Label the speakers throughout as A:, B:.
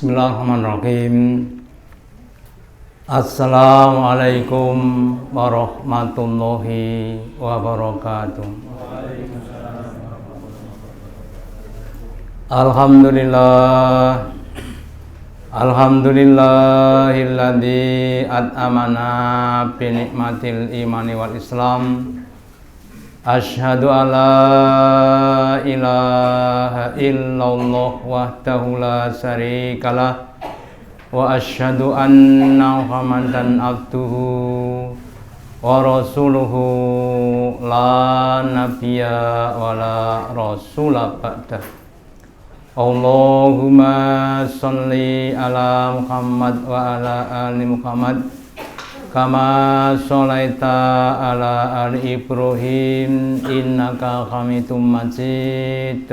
A: Bismillahirrahmanirrahim. Assalamualaikum warahmatullahi wabarakatuh. Alhamdulillahilladzi at'amana bi nikmatil imani wal islam. Asyhadu alla ilaha illallah wahdahu la syarikalah wa asyhadu anna Muhammadan abduhu wa rasuluhu la nabiyya wa la rasula ba'dah. Allahumma sholli ala Muhammad wa ala ali Muhammad kama sholaita ala ali Ibrahim innaka hamidum majid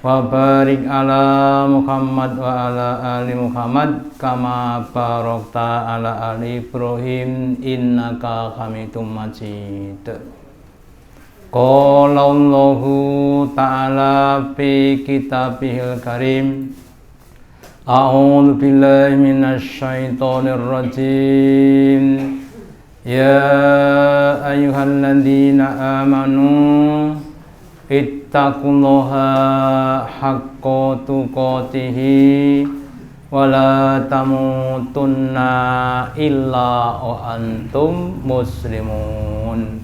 A: wa barik ala Muhammad wa ala ali Muhammad kama barakta ala ali Ibrahim innaka hamidum majid. Qala Allahu ta'ala fi kitabihil karim. A'udzu billahi minasy syaithanir rajim. Ya ayyuhalladzina amanu ittaqullaha haqqa tuqatih wa la tamutunna illa wa antum muslimun.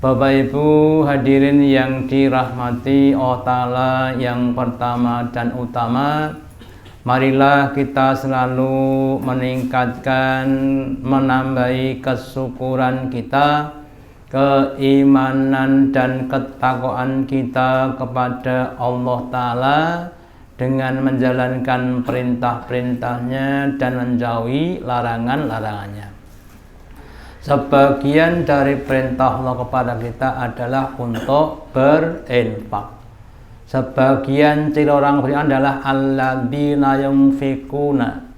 A: Bapak Ibu hadirin yang dirahmati Allah Ta'ala, yang pertama dan utama, marilah kita selalu meningkatkan, menambahi kesyukuran kita, keimanan dan ketakwaan kita kepada Allah Ta'ala dengan menjalankan perintah-perintahnya dan menjauhi larangan-larangannya. Sebagian dari perintah Allah kepada kita adalah untuk berinfak. Sebagian ciri orang beriman adalah alladzina yunfikuna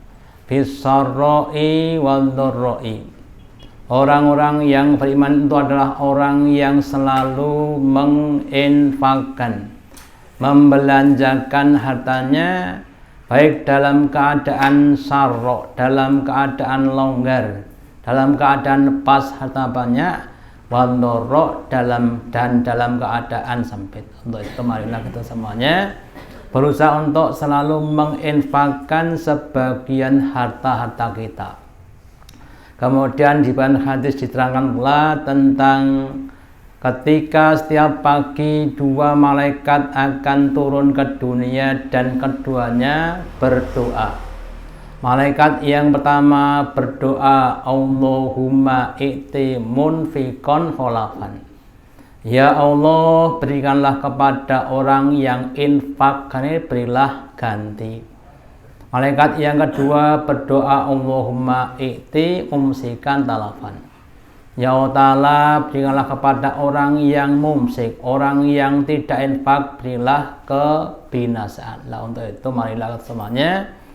A: fis-sarra'i wad-dharra'i. Orang-orang yang beriman itu adalah orang yang selalu menginfakkan, membelanjakan hartanya baik dalam keadaan sarra, dalam keadaan longgar, dalam keadaan pas harta banyak, wandoro dalam keadaan sempit. Untuk itu marilah kita semuanya berusaha untuk selalu menginfakkan sebagian harta-harta kita. Kemudian di bagian hadis diterangkan pula tentang ketika setiap pagi dua malaikat akan turun ke dunia dan keduanya berdoa. Malaikat yang pertama berdoa, Allahumma i'ti munfikon kholafan. Ya Allah, berikanlah kepada orang yang infak, berilah ganti. Malaikat yang kedua berdoa, Allahumma i'ti mumsikan talafan. Ya Allah Ta'ala, berikanlah kepada orang yang mumsik, orang yang tidak infak, berilah kebinasaan. Nah, untuk itu marilah semuanya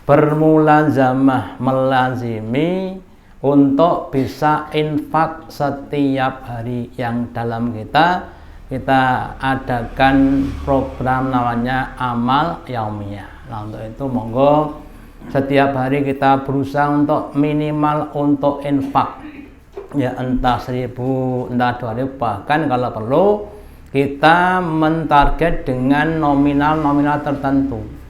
A: bermulazamah, melazimi untuk bisa infak setiap hari. Yang dalam kita adakan program namanya amal yaumiyah. Nah, untuk itu monggo setiap hari kita berusaha untuk minimal untuk infak, ya entah 1.000, entah 2.000, bahkan kalau perlu kita mentarget dengan nominal tertentu.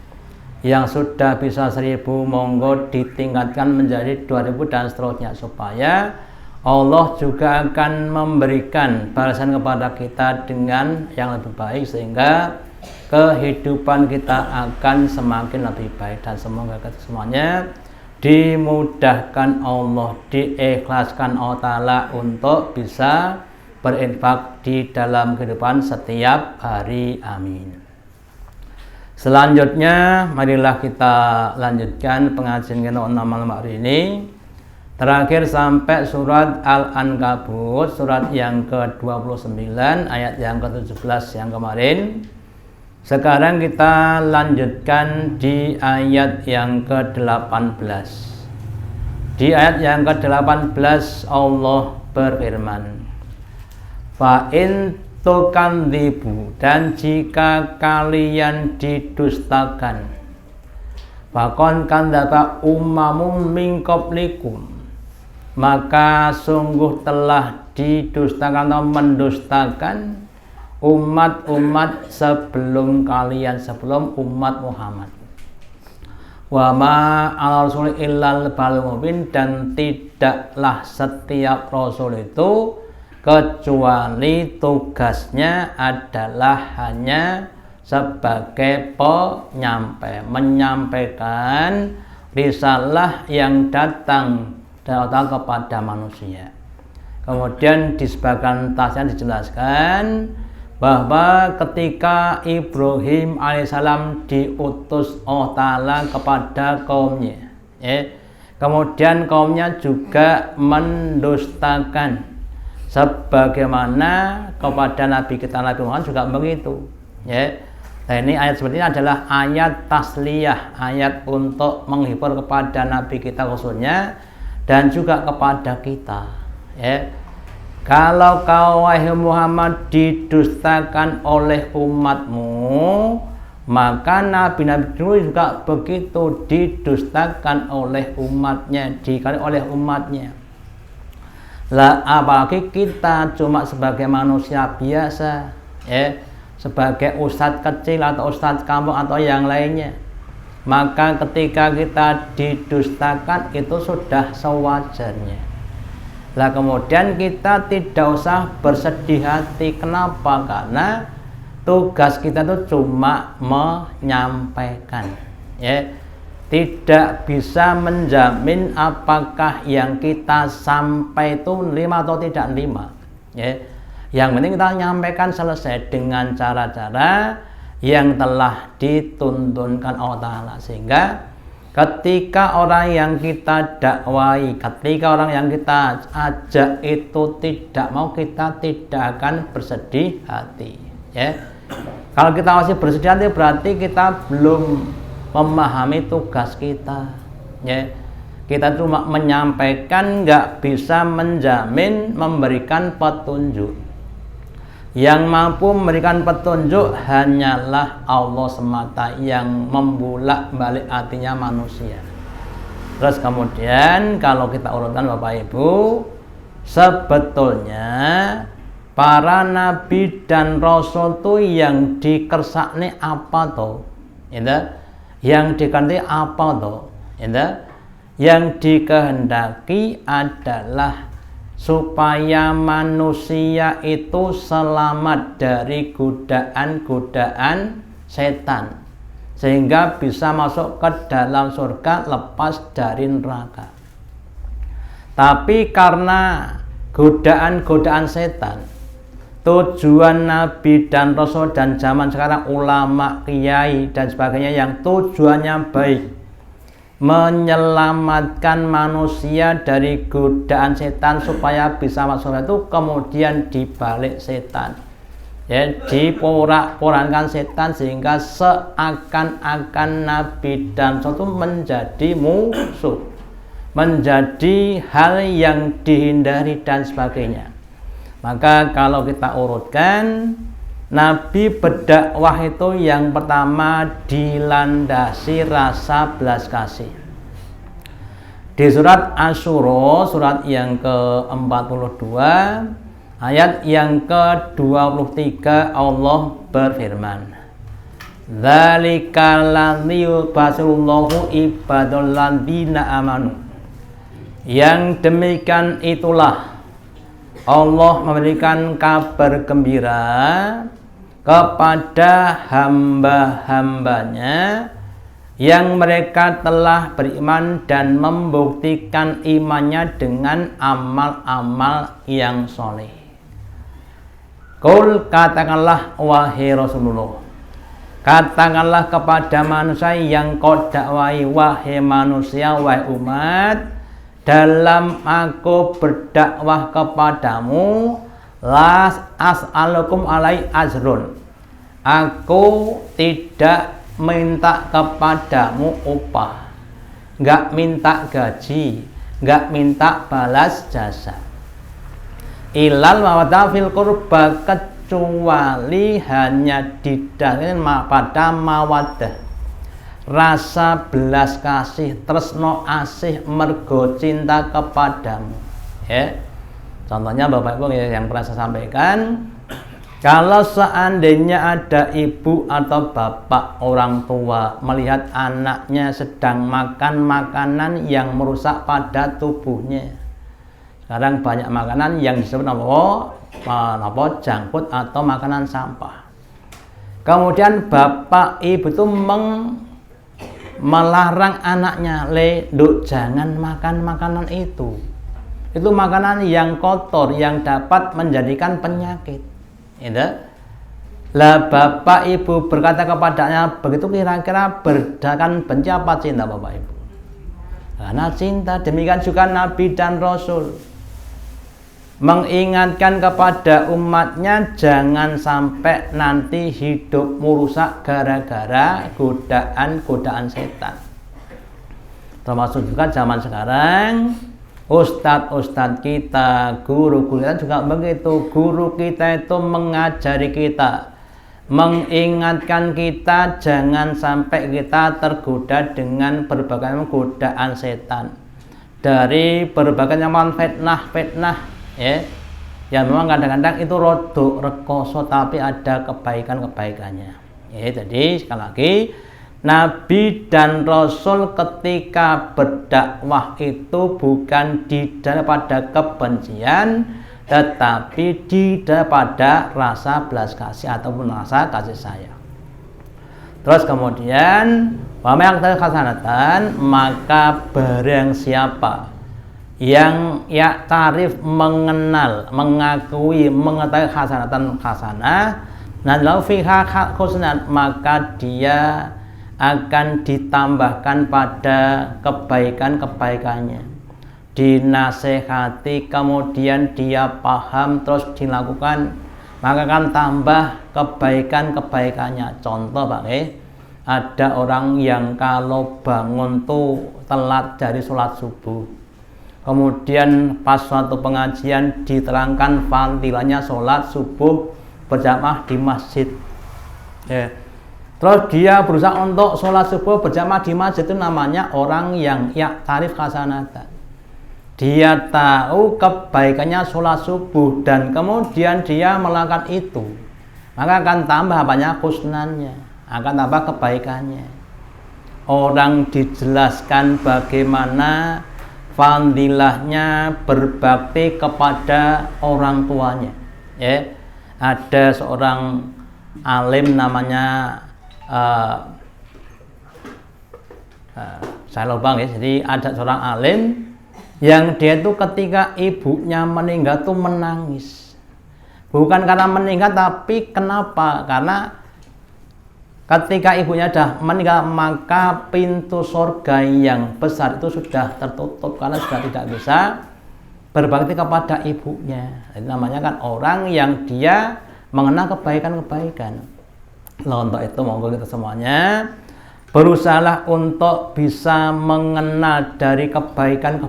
A: Yang sudah bisa 1.000 monggo ditingkatkan menjadi 2.000 dan seterusnya, supaya Allah juga akan memberikan balasan kepada kita dengan yang lebih baik, sehingga kehidupan kita akan semakin lebih baik. Dan semoga kita semuanya dimudahkan Allah, diikhlaskan Allah Ta'ala untuk bisa berinfak di dalam kehidupan setiap hari. Amin. Selanjutnya marilah kita lanjutkan pengajian kita malam hari ini, terakhir sampai surat Al-Ankabut, surat yang ke-29 ayat yang ke-17 yang kemarin. Sekarang kita lanjutkan di ayat yang ke-18. Di ayat yang ke-18 Allah berfirman, Fa'in tukandzibu, dan jika kalian didustakan, Fakon kandaba umamum min qablikum, maka sungguh telah didustakan atau mendustakan umat-umat sebelum kalian, sebelum umat Muhammad. Wa ma ala rasul illal balagh mubin, dan tidaklah setiap rasul itu kecuali tugasnya adalah hanya sebagai penyampai, menyampaikan risalah yang datang dari Allah kepada manusia. Kemudian di sebagian tasnya dijelaskan bahwa ketika Ibrahim alaihissalam diutus Allah Ta'ala kepada kaumnya, kemudian kaumnya juga mendustakan, sebagaimana kepada Nabi kita Nabi Muhammad juga begitu. Nah, ini ayat seperti ini adalah ayat tasliyah, ayat untuk menghibur kepada Nabi kita khususnya dan juga kepada kita. Kalau kau wahai Muhammad didustakan oleh umatmu, maka Nabi-Nabi dulu juga begitu didustakan oleh umatnya, dikali oleh umatnya. Lah apalagi kita cuma sebagai manusia biasa, sebagai ustadz kecil atau ustadz kampung atau yang lainnya, maka ketika kita didustakan itu sudah sewajarnya. Lah kemudian kita tidak usah bersedih hati. Kenapa? Karena tugas kita itu cuma menyampaikan, tidak bisa menjamin apakah yang kita sampai itu nerima atau tidak nerima. Yang penting kita nyampaikan selesai dengan cara-cara yang telah dituntunkan Allah Ta'ala, sehingga ketika orang yang kita dakwai, ketika orang yang kita ajak itu tidak mau, kita tidak akan bersedih hati. Kalau kita masih bersedih hati berarti kita belum memahami tugas kita. Kita cuma menyampaikan, nggak bisa menjamin memberikan petunjuk. Yang mampu memberikan petunjuk hanyalah Allah semata yang membulak-balik hatinya manusia. Terus kemudian kalau kita urutkan Bapak Ibu, sebetulnya para nabi dan rasul itu yang dikersakne apa toh? Yang dikehendaki apa toh? Yang dikehendaki adalah supaya manusia itu selamat dari godaan-godaan setan, sehingga bisa masuk ke dalam surga lepas dari neraka. Tapi karena godaan-godaan setan, tujuan Nabi dan Rasul dan zaman sekarang ulama, kiai dan sebagainya yang tujuannya baik, menyelamatkan manusia dari godaan setan supaya bisa masuk itu, kemudian dibalik setan, diporak-porandakan setan sehingga seakan-akan Nabi dan Rasul itu menjadi musuh, menjadi hal yang dihindari dan sebagainya. Maka kalau kita urutkan, Nabi berdakwah itu yang pertama dilandasi rasa belas kasih. Di surat Asy-Syura, surat yang ke-42, ayat yang ke-23, Allah berfirman, "Dzalika ladzi yubasyirullahu ibadal ladzina amanu." Yang demikian itulah Allah memberikan kabar gembira kepada hamba-hambanya yang mereka telah beriman dan membuktikan imannya dengan amal-amal yang soleh. Qul, katakanlah wahai Rasulullah, katakanlah kepada manusia yang kau dakwai, wahai manusia, wahai umat, dalam aku berdakwah kepadamu, las as'alukum alai ajrun, aku tidak minta kepadamu upah, nggak minta gaji, nggak minta balas jasa, ilal mawaddah fil qurba, kecuali hanya didasarkan pada mawaddah, rasa belas kasih, tresno asih mergo cinta kepadamu. Ya. Contohnya Bapak Ibu yang pernah saya sampaikan, kalau seandainya ada ibu atau bapak orang tua melihat anaknya sedang makan makanan yang merusak pada tubuhnya. Sekarang banyak makanan yang disebut junk food atau makanan sampah. Kemudian bapak ibu itu melarang anaknya, "Duk, jangan makan makanan itu. Itu makanan yang kotor yang dapat menjadikan penyakit." Itu. Lah bapak ibu berkata kepadanya begitu, kira-kira berdasarkan benci apa cinta bapak ibu? Karena cinta. Demikian juga Nabi dan Rasul mengingatkan kepada umatnya jangan sampai nanti hidup merusak gara-gara godaan setan. Termasuk juga zaman sekarang, ustadz kita, guru kita juga begitu. Guru kita itu mengajari kita, mengingatkan kita jangan sampai kita tergoda dengan berbagai godaan setan, dari berbagai macam fitnah, ya, yang memang kadang-kadang itu rodok rekoso tapi ada kebaikannya. Ya, jadi sekali lagi, Nabi dan Rasul ketika berdakwah itu bukan daripada kebencian, tetapi daripada rasa belas kasih ataupun rasa kasih sayang. Terus kemudian, wa may yaqtadi hasanatan, maka barang siapa yang tarif mengenal, mengakui, mengetahui hasanah, nalau fiha husnan, maka dia akan ditambahkan pada kebaikannya. Dinasehati, kemudian dia paham terus dilakukan, maka akan tambah kebaikannya. Contoh Pak, ada orang yang kalau bangun tuh telat dari sholat subuh, kemudian pas suatu pengajian diterangkan fadilahnya sholat subuh berjamaah di masjid. Ya. Terus dia berusaha untuk sholat subuh berjamaah di masjid, itu namanya orang yang tarif hasanatan. Dia tahu kebaikannya sholat subuh dan kemudian dia melakukan itu, maka akan tambah banyak husnannya, akan tambah kebaikannya. Orang dijelaskan bagaimana fadilahnya berbakti kepada orang tuanya. Ya, ada seorang alim namanya saya lupa ya. Jadi ada seorang alim yang dia itu ketika ibunya meninggal tuh menangis. Bukan karena meninggal, tapi kenapa? Karena ketika ibunya sudah meninggal, maka pintu surga yang besar itu sudah tertutup karena sudah tidak bisa berbakti kepada ibunya. Itu namanya kan orang yang dia mengenal kebaikan. Nah, untuk itu monggo kita semuanya berusahalah untuk bisa mengenal dari kebaikan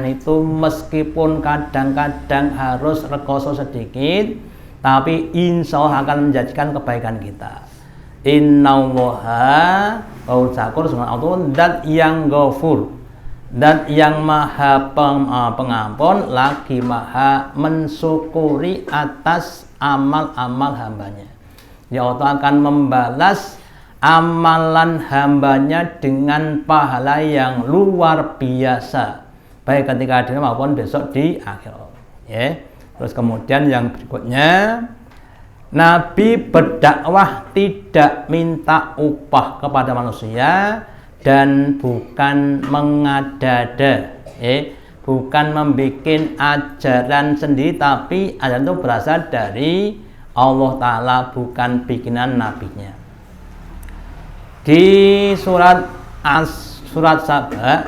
A: itu, meskipun kadang-kadang harus rekoso sedikit, tapi insya Allah akan menjadikan kebaikan kita. Innallaha ghafur, dat yang ghafur, dat yang maha pengampun, lagi maha mensyukuri atas amal-amal hambanya. Ya, Allah akan membalas amalan hambanya dengan pahala yang luar biasa, baik ketika dunia maupun besok di akhirat. Ya. Terus kemudian yang berikutnya, Nabi berdakwah tidak minta upah kepada manusia dan bukan mengada-ada, bukan membuat ajaran sendiri, tapi ajaran itu berasal dari Allah Ta'ala, bukan bikinan nabinya. Di surat Saba,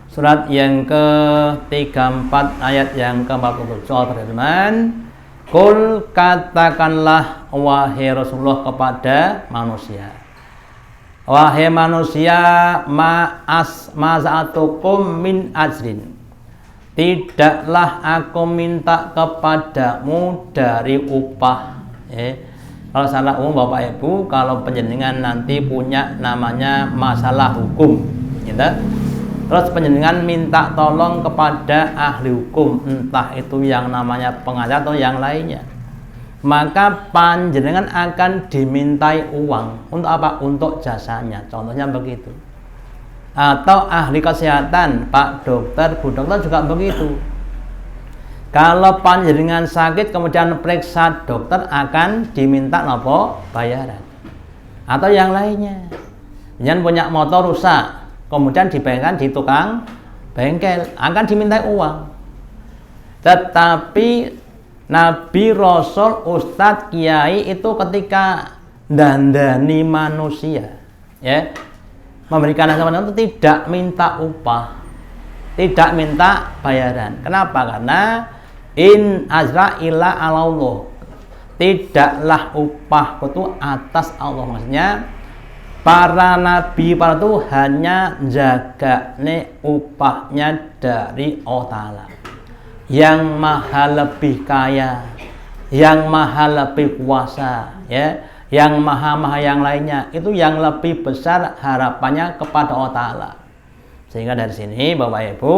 A: surat yang ke-34 ayat yang ke-47 berfirman, Qul, katakanlah wahai Rasulullah kepada manusia, wahai manusia, ma'azatukum min ajrin, tidaklah aku minta kepadamu dari upah. Kalau secara umum Bapak Ibu, kalau penjenengan nanti punya namanya masalah hukum, gitu. Terus penjenengan minta tolong kepada ahli hukum, entah itu yang namanya pengacara atau yang lainnya, maka panjenengan akan dimintai uang. Untuk apa? Untuk jasanya. Contohnya begitu. Atau ahli kesehatan, Pak dokter, Bu dokter juga begitu. Kalau panjenengan sakit kemudian periksa dokter akan diminta nopo bayaran. Atau yang lainnya. Jangan punya motor rusak, kemudian dibengkelkan di tukang bengkel, akan dimintai uang. Tetapi Nabi, Rasul, Ustadz, Kiai itu ketika dandani manusia, ya, memberikan nasihat itu tidak minta upah, tidak minta bayaran. Kenapa? Karena in ajra illa Allah, tidaklah upah itu atas Allah. Maksudnya para nabi para itu hanya jaga upahnya dari Allah Ta'ala, yang maha lebih kaya, yang maha lebih kuasa, ya, yang maha yang lainnya, itu yang lebih besar harapannya kepada Allah Ta'ala. Sehingga dari sini Bapak Ibu,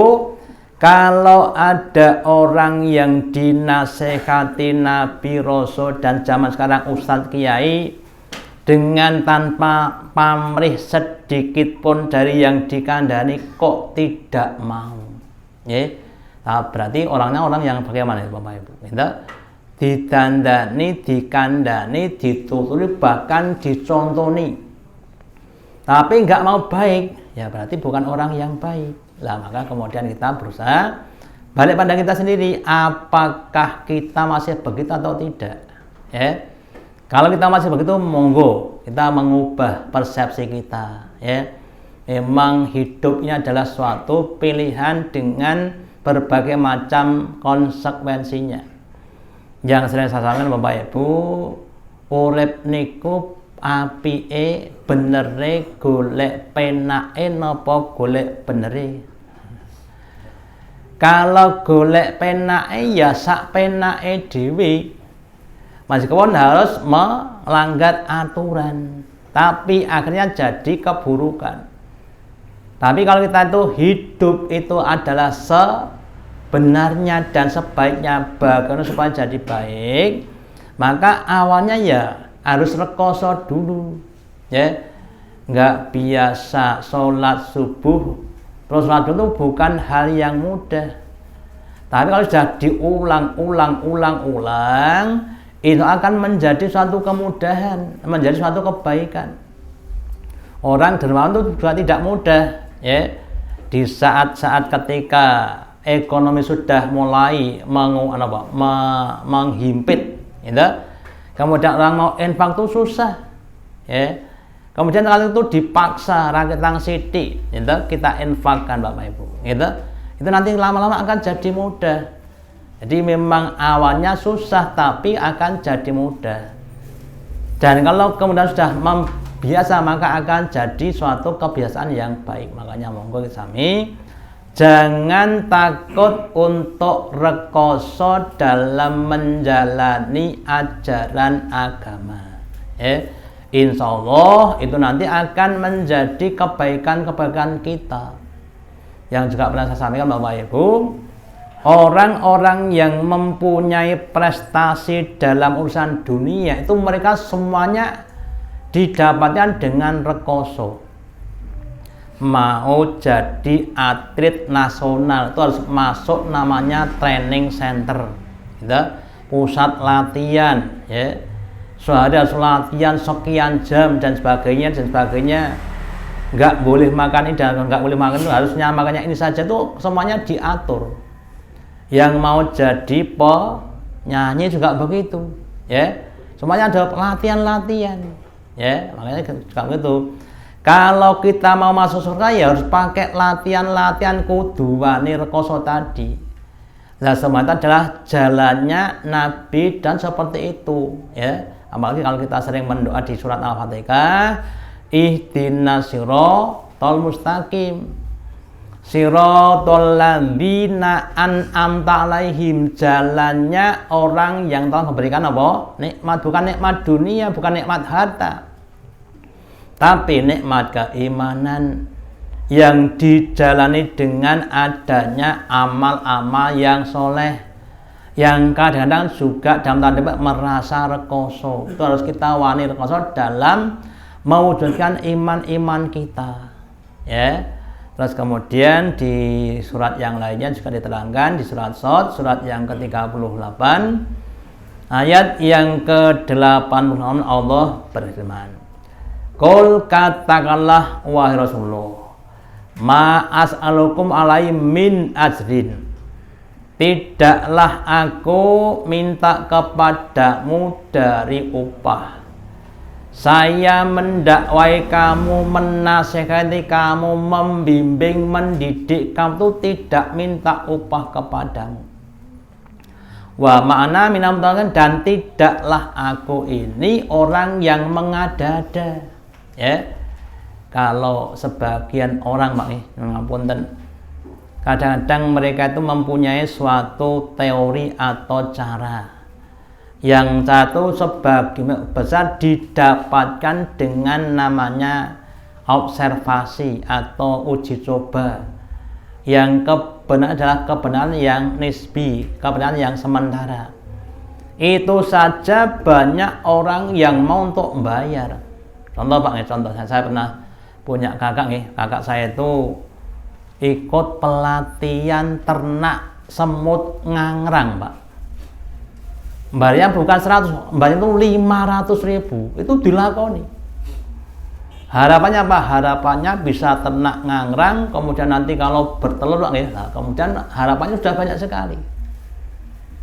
A: kalau ada orang yang dinasehati Nabi, Rasul, dan zaman sekarang Ustadz, Kiai, dengan tanpa pamrih sedikit pun dari yang dikandani kok tidak mau, ya, nah, berarti orangnya orang yang bagaimana Bapak Ibu? Kita didandani, dikandani, dituturi, bahkan dicontoni, tapi nggak mau baik, ya berarti bukan orang yang baik. Lah maka kemudian kita berusaha balik pandang kita sendiri, apakah kita masih begitu atau tidak, ya. Kalau kita masih begitu, monggo kita mengubah persepsi kita, ya. Memang hidupnya adalah suatu pilihan dengan berbagai macam konsekuensinya. Yang sering saya sampaikan Bapak Ibu, urip niku apike benere golek penake napa golek benere. Kalau golek penake ya sak penake dhewe, meskipun harus melanggar aturan, tapi akhirnya jadi keburukan. Tapi kalau kita itu hidup itu adalah sebenarnya dan sebaiknya, bagaimana supaya jadi baik, maka awalnya ya harus rekoso dulu, ya. Nggak biasa sholat subuh terus sholat itu bukan hal yang mudah. Tapi kalau sudah diulang-ulang, itu akan menjadi suatu kemudahan, menjadi suatu kebaikan. Orang dermawan itu juga tidak mudah, ya. Di saat-saat ketika ekonomi sudah mulai menghimpit, gitu, kemudian orang mau infak itu susah, ya. Kemudian kalau itu dipaksa rakyat sithik, gitu, kita infakkan Bapak Ibu, gitu, itu nanti lama-lama akan jadi mudah. Jadi memang awalnya susah tapi akan jadi mudah. Dan kalau kemudian sudah biasa maka akan jadi suatu kebiasaan yang baik. Makanya monggo sami jangan takut untuk rekoso dalam menjalani ajaran agama. Insya Allah itu nanti akan menjadi kebaikan-kebaikan kita. Yang juga pernah saya sampaikan Bapak Ibu, orang-orang yang mempunyai prestasi dalam urusan dunia itu mereka semuanya didapatkan dengan rekoso. Mau jadi atlet nasional itu harus masuk namanya training center, gitu, pusat latihan, ya. Sehari harus latihan sekian jam dan sebagainya. Nggak boleh makan ini dan nggak boleh makan itu, harusnya makannya ini saja, tuh semuanya diatur. Yang mau jadi penyanyi juga begitu, ya, semuanya ada latihan, ya. Makanya juga begitu. Kalau kita mau masuk surga ya harus pakai latihan kudu wani rekoso tadi. Nah, semua itu adalah jalannya Nabi dan seperti itu, ya. Apalagi kalau kita sering mendoa di surat Al-Fatihah, ihdinas siratal mustaqim. Siratal ladzina an'amta alaihim, jalannya orang yang telah memberikan apa? Nikmat, bukan nikmat dunia, bukan nikmat harta, tapi nikmat keimanan yang dijalani dengan adanya amal-amal yang soleh, yang kadang-kadang juga dalam tanda petik merasa rekoso. Itu harus kita wani rekoso dalam mewujudkan iman-iman kita, ya. Terus kemudian di surat yang lainnya juga diterangkan di surat Shad, surat yang ke-38 ayat yang ke-86 Allah berfirman, Qul, katakanlah wahai Rasulullah, ma as'alukum alaihi min ajrin, tidaklah aku minta kepadamu dari upah. Saya mendakwai kamu, menasihati kamu, membimbing, mendidik kamu itu tidak minta upah kepadamu. Wa ma'ana minamtakan, dan tidaklah aku ini orang yang mengada-ada, ya. Kalau sebagian orang, Pak, ngapunten, kadang-kadang mereka itu mempunyai suatu teori atau cara yang satu sebagian besar didapatkan dengan namanya observasi atau uji coba, yang kebenaran adalah kebenaran yang nisbi, kebenaran yang sementara. Itu saja banyak orang yang mau untuk membayar. Contoh, Pak, contoh saya pernah punya kakak nih, kakak saya itu ikut pelatihan ternak semut ngangrang, Pak. Bayarnya bukan 100, bayarnya itu 500.000, itu dilakoni. Harapannya apa? Harapannya bisa ternak ngangrang, kemudian nanti kalau bertelur, nah, kemudian harapannya sudah banyak sekali.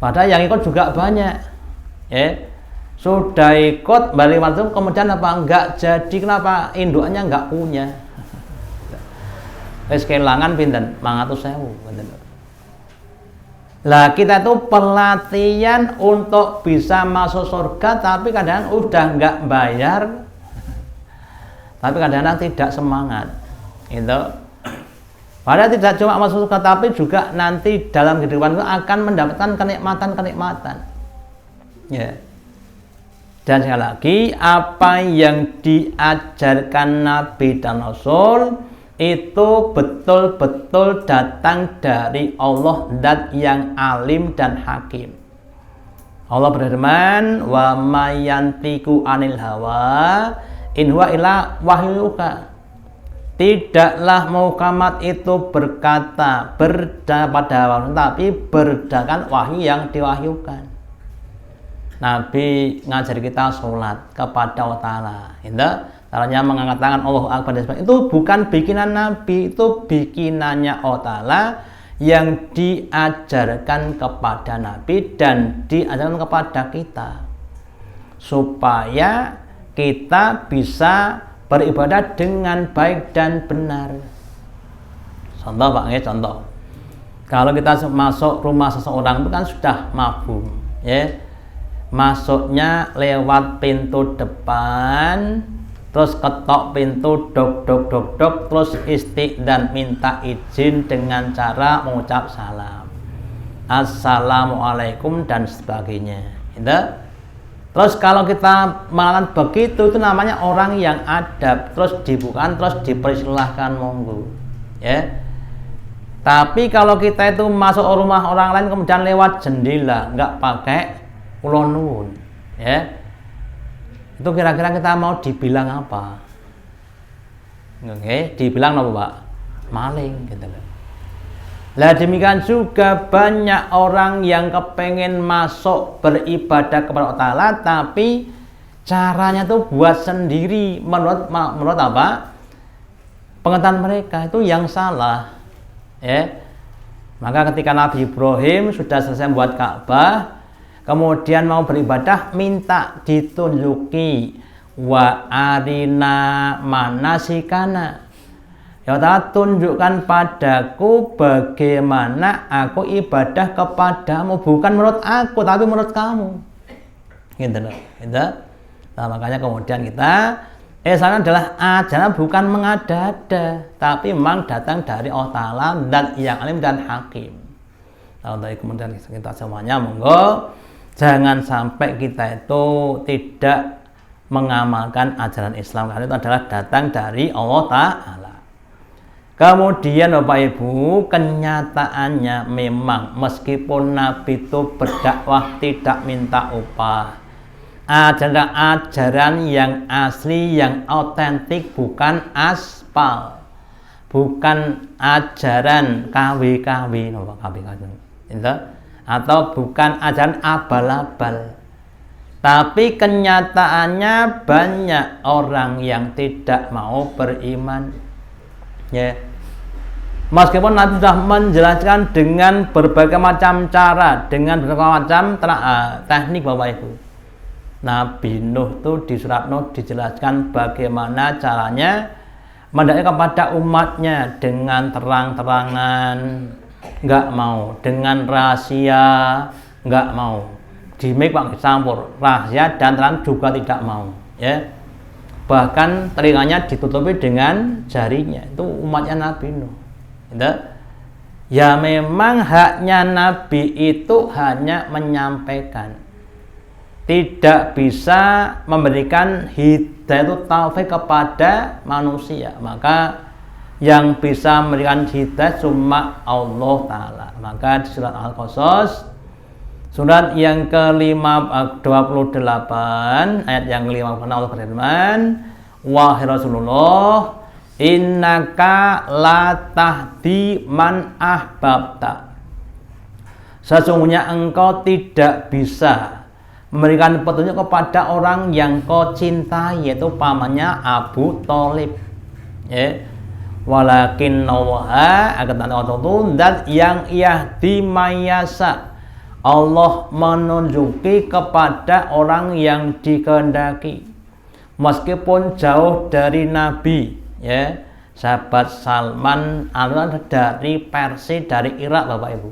A: Padahal yang ikut juga banyak, ya. Sudah ikut balik masuk, kemudian apa? Enggak jadi, kenapa? Indukannya enggak punya. Wis kelangan pinten? 500.000, pinten. Lah kita itu pelatihan untuk bisa masuk surga, tapi kadang udah nggak bayar, tapi kadang-kadang tidak semangat, itu. Padahal tidak cuma masuk surga, tapi juga nanti dalam kehidupan itu akan mendapatkan kenikmatan-kenikmatan, ya. Dan sekali lagi, apa yang diajarkan Nabi dan Rasul itu betul-betul datang dari Allah, zat yang alim dan hakim. Allah berfirman, wa mayantiku anil hawa in huwa illa wahyuka. Tidaklah Muhammad itu berkata pada tapi berdasarkan wahyu yang diwahyukan. Nabi ngajari kita sholat kepada Allah Ta'ala, caranya mengangkat tangan Allah Akbar, itu bukan bikinan Nabi, itu bikinannya Allah Ta'ala yang diajarkan kepada Nabi dan diajarkan kepada kita supaya kita bisa beribadah dengan baik dan benar. Contoh, Pak, ya, contoh. Kalau kita masuk rumah seseorang itu kan sudah mabum, ya. Masuknya lewat pintu depan, terus ketok pintu, dok dok dok dok, terus dan minta izin dengan cara mengucap salam, assalamualaikum dan sebagainya, gitu. Terus kalau kita melakukan begitu, itu namanya orang yang adab, terus dibuka, terus dipersilahkan monggo, ya. Tapi kalau kita itu masuk rumah orang lain kemudian lewat jendela, nggak pakai kula nuwun, ya. Itu kira-kira kita mau dibilang apa? Oke, dibilang apa, Pak? Maling, gitu loh. Lah demikian juga banyak orang yang kepengen masuk beribadah kepada Allah Ta'ala, tapi caranya tuh buat sendiri menurut apa? Pengetahuan mereka itu yang salah, ya. Maka ketika Nabi Ibrahim sudah selesai membuat Ka'bah, kemudian mau beribadah, minta ditunjuki wa arina manasikana, ya Allah, tunjukkan padaku bagaimana aku ibadah kepadamu, bukan menurut aku tapi menurut kamu, gitu loh, gitu. Nah, makanya kemudian kita Ihsan adalah ajaran bukan mengada-ada, tapi memang datang dari Allah Ta'ala dan yang alim dan hakim. Nah, dari kemudian kita semuanya monggo jangan sampai kita itu tidak mengamalkan ajaran Islam, karena itu adalah datang dari Allah Ta'ala. Kemudian Bapak Ibu, kenyataannya memang meskipun Nabi itu berdakwah tidak minta upah, adalah ajaran yang asli, yang autentik, bukan aspal, bukan ajaran KW-KW, atau bukan ajaran abal-abal. Tapi kenyataannya banyak orang yang tidak mau beriman, ya. Meskipun Nabi sudah menjelaskan dengan berbagai macam cara, dengan berbagai macam teknik Bapak Ibu. Nabi Nuh itu di surat Nuh dijelaskan bagaimana caranya mendakwahkan kepada umatnya dengan terang-terangan, nggak mau, dengan rahasia, nggak mau, di make Pak campur, rahasia dan terang juga tidak mau, ya. Bahkan telinganya ditutupi dengan jarinya, itu umatnya Nabi Nuh. Gitu. Ya memang haknya Nabi itu hanya menyampaikan, tidak bisa memberikan hidayah taufik kepada manusia. Maka yang bisa memberikan hidayah cuma Allah Ta'ala. Maka di surat Al-Qasas, surat yang ke-28 ayat yang ke-50, Allah berfirman, wahai Rasulullah, innaka la tahdi man ahbabta. Sesungguhnya engkau tidak bisa memberikan petunjuk kepada orang yang kau cintai, yaitu pamannya Abu Thalib, ya. Walakin nawaha akan dan yang yahdi mayasa, Allah menunjuki kepada orang yang dikehendaki, meskipun jauh dari Nabi, ya. Sahabat Salman adalah dari Persia, dari Irak Bapak Ibu,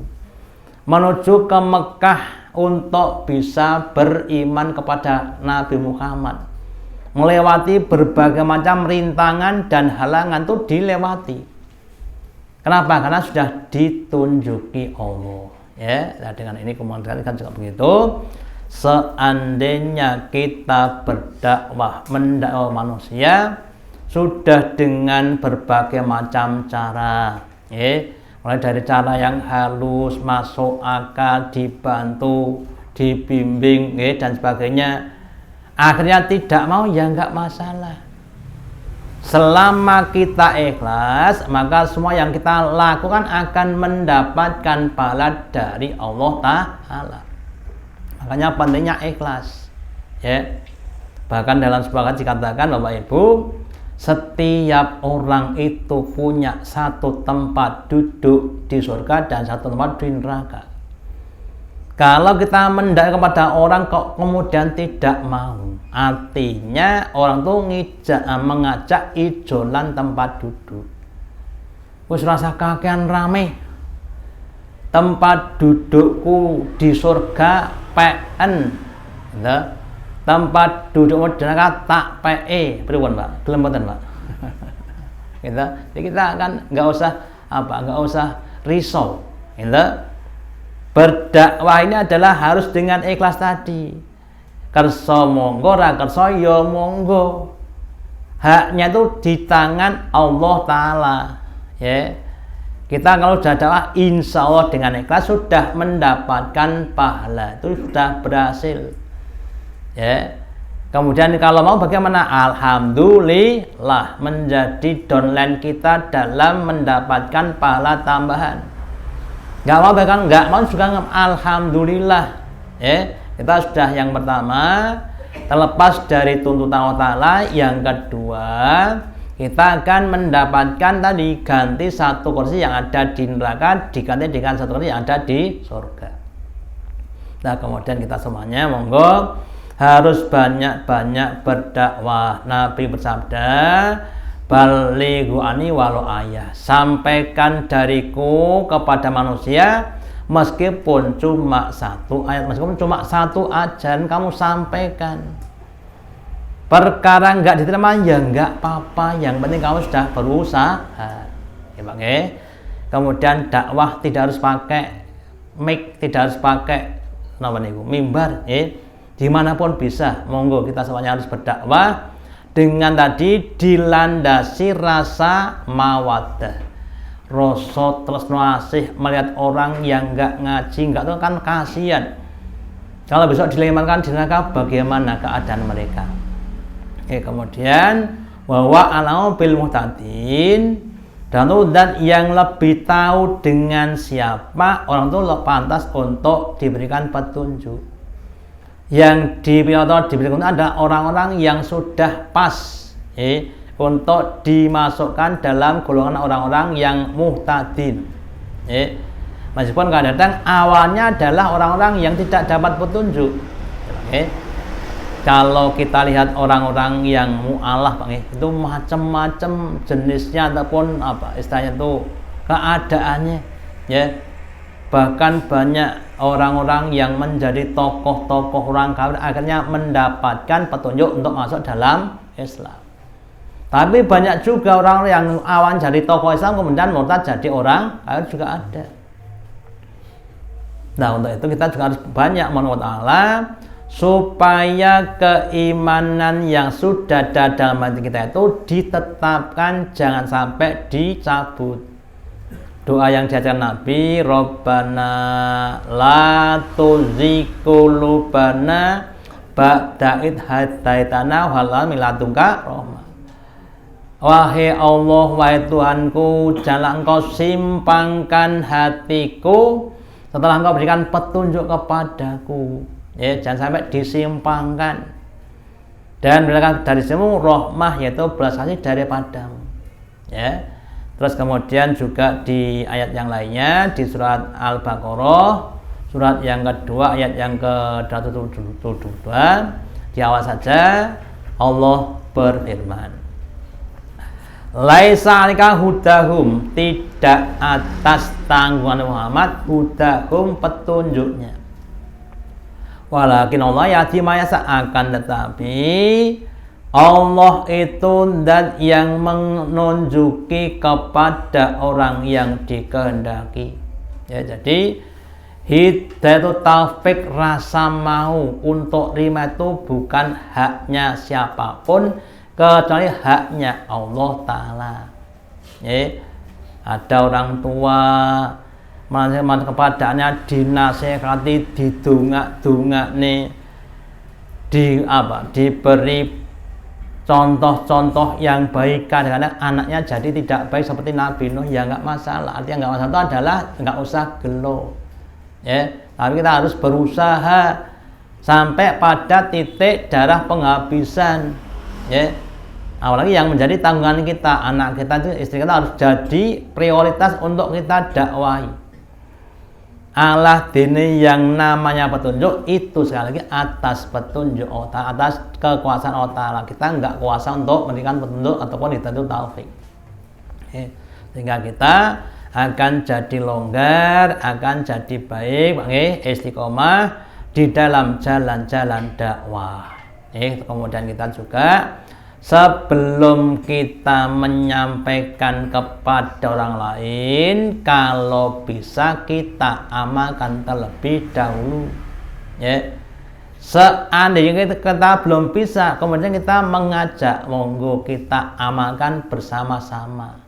A: menuju ke Mekah untuk bisa beriman kepada Nabi Muhammad, melewati berbagai macam rintangan dan halangan itu dilewati. Kenapa? Karena sudah ditunjuki Allah, ya. Nah, dengan ini kemudian kan juga begitu. Seandainya kita berdakwah, mendakwah manusia sudah dengan berbagai macam cara, ya. Mulai dari cara yang halus, masuk akal, dibantu, dibimbing, ya, dan sebagainya. Akhirnya tidak mau, ya enggak masalah. Selama kita ikhlas, maka semua yang kita lakukan akan mendapatkan pahala dari Allah Ta'ala. Makanya pentingnya ikhlas, ya. Bahkan dalam sebuah hadis dikatakan Bapak Ibu, setiap orang itu punya satu tempat duduk di surga dan satu tempat di neraka. Kalau kita mendakwah kepada orang kok kemudian tidak mau, artinya orang itu mengajak ijolan tempat duduk. Wis rasa kakean rame, tempat dudukku di surga PN, gitu. Tempat duduk di neraka tak PE, pripun Pak? Gelem mboten Pak? Gitu. Jadi kita akan nggak usah risau, gitu. Berdakwah ini adalah harus dengan ikhlas tadi. Kerso monggo, ra kerso ya monggo. Haknya itu di tangan Allah Ta'ala, ya. Kita kalau sudah dakwah insya Allah dengan ikhlas sudah mendapatkan pahala, itu sudah berhasil, ya. Kemudian kalau mau bagaimana? Alhamdulillah, menjadi downline kita dalam mendapatkan pahala tambahan. Nggak mau bahkan nggak mau juga alhamdulillah, ya. Kita sudah yang pertama terlepas dari tuntutan Allah Ta'ala. Yang kedua, kita akan mendapatkan tadi ganti satu kursi yang ada di neraka diganti dengan satu kursi yang ada di surga. Nah, kemudian kita semuanya monggo harus banyak-banyak berdakwah. Nabi bersabda, balighu ani walau ayah, sampaikan dariku kepada manusia meskipun cuma satu ayat, meskipun cuma satu ajaran kamu sampaikan. Perkara nggak diterima ya nggak apa-apa, yang penting kamu sudah berusaha. Ya, Bang, kemudian dakwah tidak harus pakai mic, tidak harus pakai mimbar, dimanapun bisa, monggo kita semuanya harus berdakwah dengan tadi dilandasi rasa mawaddah, rasa tresno asih. Melihat orang yang nggak ngaji, nggak tahu kan kasihan. Kalau besok dilemparkan di neraka, bagaimana keadaan mereka? Kemudian bahwa alamu bil muhtadin, dan zat yang lebih tahu dengan siapa orang itu pantas untuk diberikan petunjuk. Yang diberikan ada orang-orang yang sudah pas untuk dimasukkan dalam golongan orang-orang yang muhtadin. Meskipun kadang-kadang awalnya adalah orang-orang yang tidak dapat petunjuk. Kalau kita lihat orang-orang yang mu'alaf, itu macam-macam jenisnya ataupun istilahnya itu keadaannya, bahkan banyak orang-orang yang menjadi tokoh-tokoh orang kafir akhirnya mendapatkan petunjuk untuk masuk dalam Islam. Tapi banyak juga orang yang awal jadi tokoh Islam kemudian murtad jadi orang kafir juga ada. Nah, untuk itu kita juga harus banyak mohon Allah supaya keimanan yang sudah ada dalam hati kita itu ditetapkan, jangan sampai dicabut. Doa yang diajarkan Nabi, Rabbana la tuzigh qulubana ba'da idh hadaitana wa hab lana min ladunka rahmah. Wahai Allah, wahai Tuhanku, janganlah Engkau simpangkan hatiku setelah Engkau berikan petunjuk kepadaku. Jangan sampai disimpangkan. Dan berikan dari semua rahmah, yaitu belas kasih daripadamu. Terus kemudian juga di ayat yang lainnya di surat Al-Baqarah, surat yang kedua ayat yang ke-272, di awal saja Allah berfirman, laisa 'alaika hudahum, tidak atas tanggungan Muhammad hudahum, petunjuknya. Walakin Allah yahdi may yasha, akan tetapi Allah itu zat yang menunjuki kepada orang yang dikehendaki. Jadi hidayah itu taufik, rasa mau untuk terima itu bukan haknya siapapun kecuali haknya Allah Ta'ala. Ada orang tua menasihati kepadanya, dinasihati, didongak-dongak nih, diberi contoh-contoh yang baik, kadang-kadang anaknya jadi tidak baik seperti Nabi Nuh, ya nggak masalah. Artinya nggak masalah itu adalah nggak usah gelo, tapi kita harus berusaha sampai pada titik darah penghabisan, apalagi yang menjadi tanggungan kita, anak kita itu, istri kita harus jadi prioritas untuk kita dakwahi. Allah dini yang namanya petunjuk itu sekali lagi atas petunjuk Allah, atas kekuasaan Allah Ta'ala. Kita nggak kuasa untuk memberikan petunjuk ataupun ditentu taufik. Sehingga kita akan jadi longgar, akan jadi baik, istiqomah di dalam jalan-jalan dakwah. Kemudian kita juga sebelum kita menyampaikan kepada orang lain, kalau bisa kita amalkan terlebih dahulu. Seandainya kita belum bisa, kemudian kita mengajak, monggo kita amalkan bersama-sama.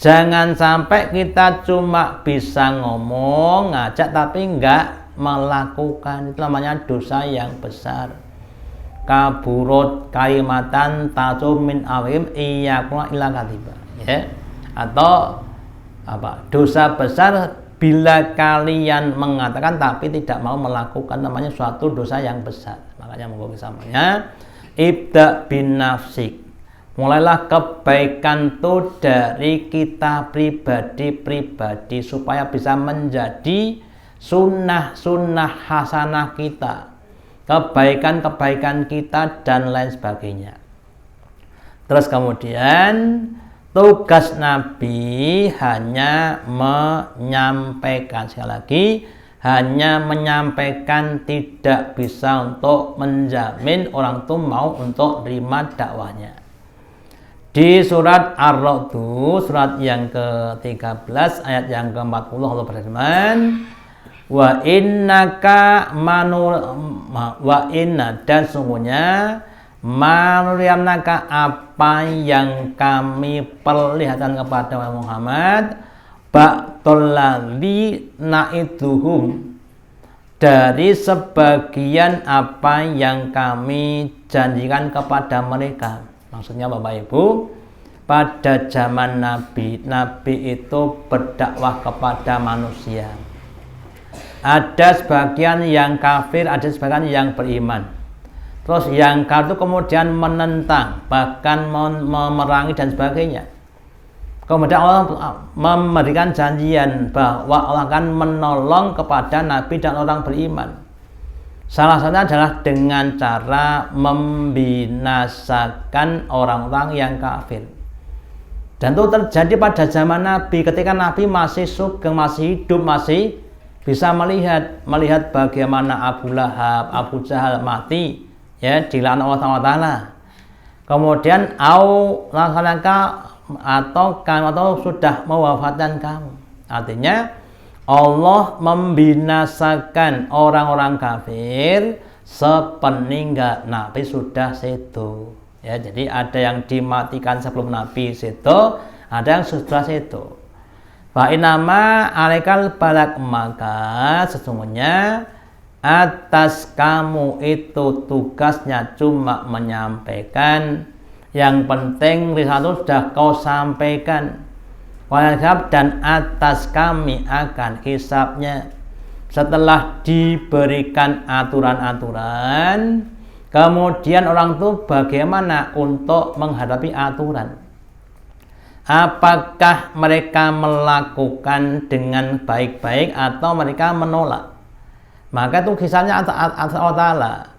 A: Jangan sampai kita cuma bisa ngomong, ngajak, tapi enggak melakukan. Itu namanya dosa yang besar. Kaburut kalimatan tasum min awim iyakuna illa katiba, atau dosa besar bila kalian mengatakan tapi tidak mau melakukan, namanya suatu dosa yang besar. Makanya monggo samanya ibda bin nafsik, mulailah kebaikan itu dari kita pribadi supaya bisa menjadi sunnah hasanah kita, kebaikan-kebaikan kita dan lain sebagainya. Terus kemudian tugas Nabi hanya menyampaikan, sekali lagi hanya menyampaikan, tidak bisa untuk menjamin orang itu mau untuk terima dakwahnya. Di surat Ar-Ra'd, surat yang ke-13 ayat yang ke-40, Allah berfirman, wa inna dan sungguhnya manuriyannaka apa yang kami perlihatkan kepada Muhammad ba'dul ladzi na'iduhum, dari sebagian apa yang kami janjikan kepada mereka. Maksudnya Bapak Ibu, pada zaman Nabi itu berdakwah kepada manusia. Ada sebagian yang kafir, ada sebagian yang beriman. Terus yang kafir kemudian menentang, bahkan memerangi dan sebagainya. Kemudian Allah memberikan janjian bahwa Allah akan menolong kepada Nabi dan orang beriman. Salah satunya adalah dengan cara membinasakan orang-orang yang kafir. Dan itu terjadi pada zaman Nabi, ketika Nabi masih sugeng, masih hidup, masih bisa melihat bagaimana Abu Lahab, Abu Jahal mati, ya, dilaknat Allah Taala. Kemudian atau sudah mewafatkan kamu. Artinya Allah membinasakan orang-orang kafir sepeninggal Nabi sudah sedo. Ya, jadi ada yang dimatikan sebelum Nabi sedo, ada yang sudah sedo. Fa inama alaikal balak, maka sesungguhnya atas kamu itu tugasnya cuma menyampaikan. Yang penting risalah sudah kau sampaikan. Dan atas kami akan hisabnya. Setelah diberikan aturan-aturan, kemudian orang itu bagaimana untuk menghadapi aturan? Apakah mereka melakukan dengan baik-baik atau mereka menolak? Maka itu kisahnya atas Allah Ta'ala.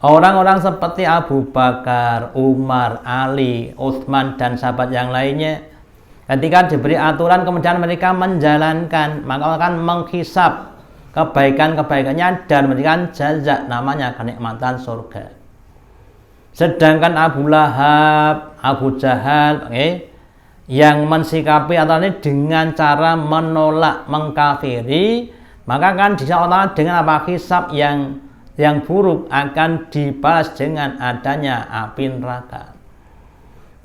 A: Orang-orang seperti Abu Bakar, Umar, Ali, Utsman dan sahabat yang lainnya, ketika diberi aturan kemudian mereka menjalankan, maka akan menghisap kebaikan-kebaikannya dan memberikan jazak, namanya kenikmatan surga. Sedangkan Abu Lahab, Abu Jahal, yang mensikapi aturan ini dengan cara menolak, mengkafiri, maka akan disyarat dengan apa? Hisab yang buruk, akan dibalas dengan adanya api neraka.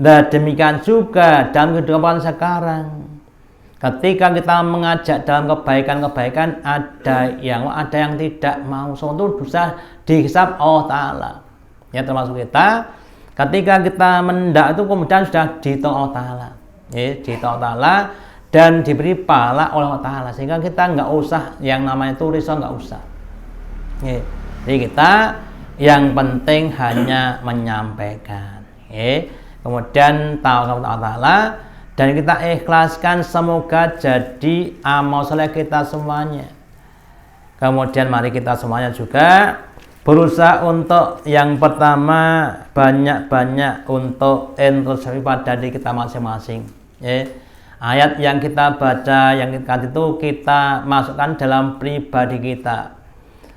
A: Nah, demikian juga dalam kehidupan sekarang. Ketika kita mengajak dalam kebaikan-kebaikan, ada yang tidak mau. Itu bisa dihisab Allah Ta'ala. Ya, termasuk kita. Ketika kita mendak itu kemudian sudah ditolong Allah Ta'ala. Ya, ditolong Allah Ta'ala dan diberi pahala oleh Allah Ta'ala. Sehingga kita nggak usah yang namanya itu risau, nggak usah. Ya. Jadi kita yang penting hanya menyampaikan. Kemudian tahu kepada Allah Ta'ala dan kita ikhlaskan, semoga jadi amal soleh kita semuanya. Kemudian mari kita semuanya juga berusaha untuk yang pertama banyak-banyak untuk introspeksi pada diri kita masing-masing. Ayat yang kita baca, yang kita masukkan dalam pribadi kita.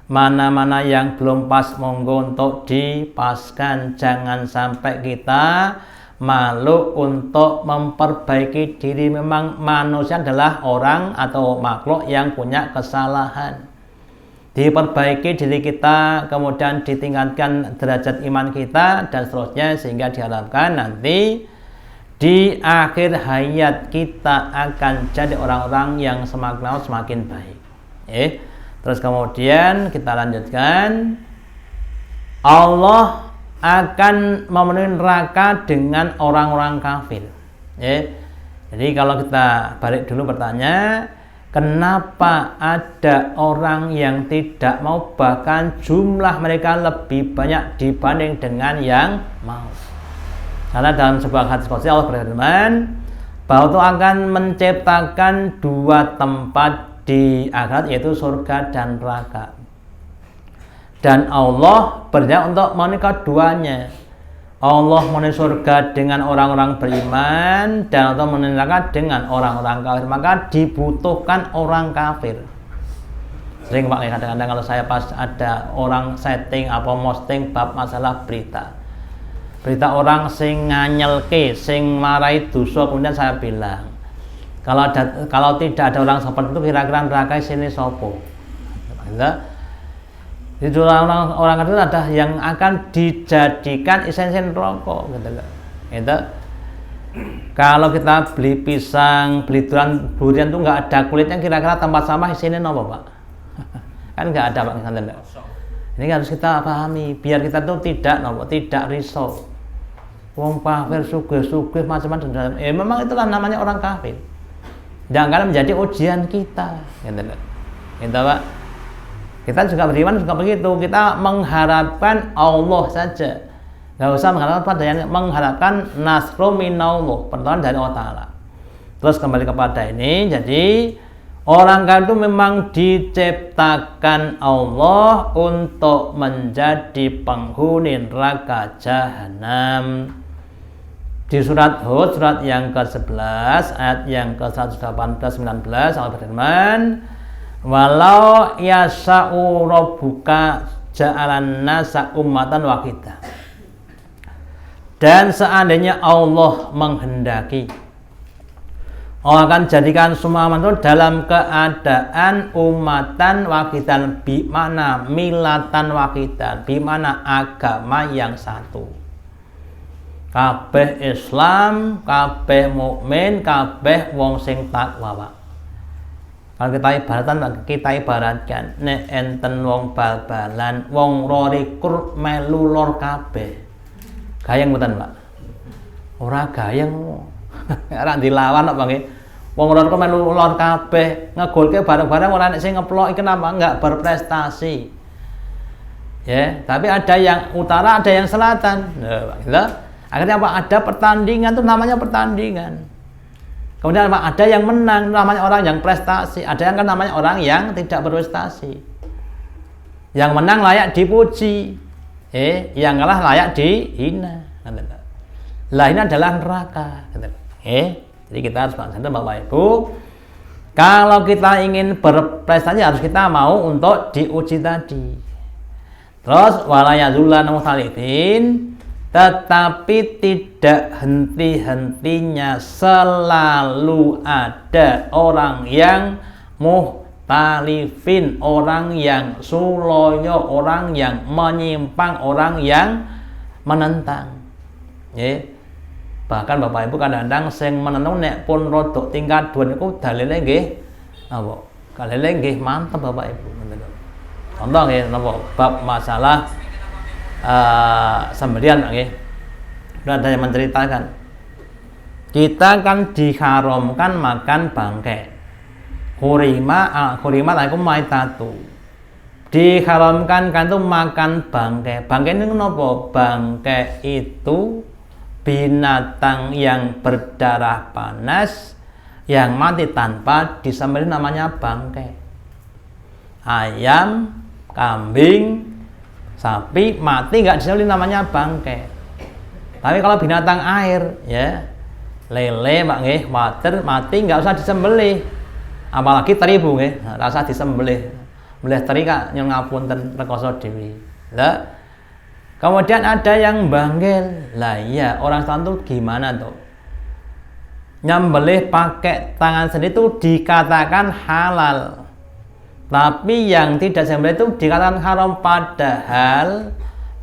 A: Mana-mana yang belum pas, monggo untuk dipaskan. Jangan sampai kita malu untuk memperbaiki diri. Memang manusia adalah orang atau makhluk yang punya kesalahan. Diperbaiki diri kita, kemudian ditingkatkan derajat iman kita dan seterusnya, sehingga diharapkan nanti di akhir hayat kita akan jadi orang-orang yang semakin baik. Terus kemudian kita lanjutkan, Allah akan memenuhi neraka dengan orang-orang kafir. Jadi kalau kita balik dulu bertanya, kenapa ada orang yang tidak mau, bahkan jumlah mereka lebih banyak dibanding dengan yang mau? Karena dalam sebuah hadis qudsi Allah berfirman bahwa itu akan menciptakan dua tempat di akhirat, yaitu surga dan neraka. Dan Allah berjanji untuk menikah keduanya. Allah memenuhi surga dengan orang-orang beriman dan Allah memenuhi neraka dengan orang-orang kafir. Maka dibutuhkan orang kafir. Sering Pak, kadang-kadang kalau saya pas ada orang setting apa posting bab masalah berita orang sing nganyelke, sing marai dosa, kemudian saya bilang kalau tidak ada orang seperti itu, kira-kira neraka sini sopo. Itu orang itu ada yang akan dijadikan esensi rokok gitu. Itu kalau kita beli pisang, beli durian itu nggak ada kulitnya, kira-kira tempat sampah isinya nopo Pak? Kan nggak ada Pak. Ini harus kita pahami biar kita tuh tidak risau. Wong kafir sugih macam-macam. Memang itulah namanya orang kafir. Jangan menjadi ujian kita, gitu Pak. Kita juga beriman juga begitu. Kita mengharapkan Allah saja. Nggak usah mengharapkan nasru minallah, pertolongan dari Allah Ta'ala. Terus kembali kepada ini, jadi orang kafir itu memang diciptakan Allah untuk menjadi penghuni neraka jahanam. Di surat Hud, surat yang ke-11, ayat yang ke-118-19, Allah berfirman, walau yasa'u rabbuka ja'alan nasa ummatan wahidah. Dan seandainya Allah menghendaki, Allah akan jadikan semua manusia dalam keadaan umatan wahidan, bimana milatan wahidan, bimana agama yang satu. Kabeh Islam, kabeh mukmin, kabeh wong sing takwa, Pak. Kalau kita ibaratkan nek enten wong bal-balan, wong rorikur melu lor kabeh. Gayeng mboten, Pak? Ora gayeng. Ora dilawan kok, Bang. Wong rorikur melu lor kabeh, ngegolke bareng-bareng ora nek sing ngeplok iki kenapa enggak berprestasi. Ya, tapi ada yang utara, ada yang selatan. Nah, gitu. Akhirnya apa? Ada pertandingan, itu namanya pertandingan. Kemudian apa? Ada yang menang, namanya orang yang prestasi. Ada yang kan namanya orang yang tidak berprestasi. Yang menang layak dipuji, yang kalah layak dihina. Lah ini adalah neraka. Jadi kita harus sadar Bapak Ibu, kalau kita ingin berprestasi harus kita mau untuk diuji tadi. Terus walayazullan mukhtalifin, tetapi tidak henti-hentinya selalu ada orang yang muhtalifin, orang yang suloyo, orang yang menyimpang, orang yang menentang. Bahkan Bapak Ibu kadang-kadang sing menentang nek pun rodok tingkat dua niku dalile nggih napa? Dalile nggih mantep Bapak Ibu. Contoh nggih napa? Bab masalah sembelihan nggih. Ada yang menceritakan kita kan diharamkan makan bangkai. Khurima alaikum maitatu. Diharamkan kan itu makan bangkai. Bangkai ini kenapa? Bangkai itu binatang yang berdarah panas yang mati tanpa disembelih, namanya bangkai. Ayam, kambing, sapi mati nggak disembelih namanya bangkai. Tapi kalau binatang air, ya lele, Pak nggih, water mati nggak usah disembelih. Apalagi teribu nggih, rasa disembelih. Melih teri kak nyun ngapunten rekoso dewi. Lah, kemudian ada yang banggel. Lah iya, orang Islam tuh gimana tuh? Nyembelih pakai tangan sendiri itu dikatakan halal. Tapi yang tidak sembelih itu dikatakan haram, padahal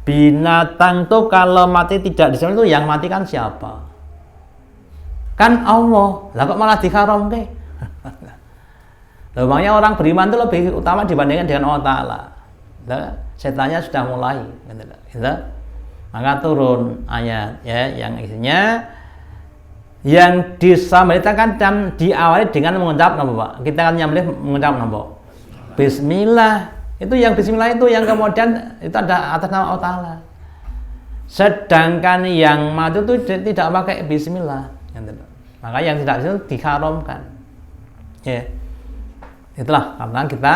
A: binatang tuh kalau mati tidak disembelih itu yang mati kan siapa? Kan Allah. Lah kok malah diharamke? Makanya orang beriman itu lebih utama dibandingkan dengan Allah Ta'ala. Setannya sudah mulai gitu. Maka turun ayat ya yang isinya yang disembelihkan dan diawali dengan mengucap napa, Pak? Kita kan nyembelih mengucap napa? Bismillah. Itu yang bismillah itu yang kemudian itu ada atas nama Allah Ta'ala. Sedangkan yang mati itu tidak pakai bismillah. Maka yang tidak itu diharamkan. Ya. Itulah karena kita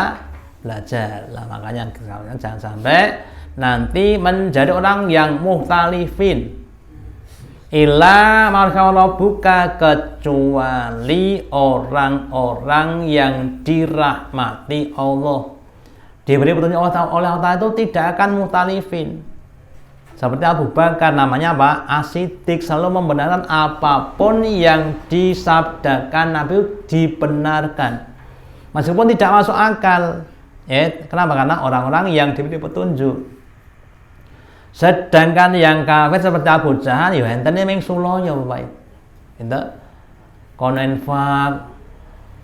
A: belajar. Lah makanya jangan sampai nanti menjadi orang yang muhtalifin. Illa marhawabuka, kecuali orang-orang yang dirahmati Allah. diberi petunjuk oleh Allah itu tidak akan mukhtalifin. Seperti Abu Bakar, namanya apa? Asidik, selalu membenarkan apapun yang disabdakan Nabi dibenarkan, meskipun tidak masuk akal. Kenapa? Karena orang-orang yang diberi petunjuk. Sedangkan yang kafir seperti Abu Jahal, ya entene ming suloyo Bapak. Itu konen fak,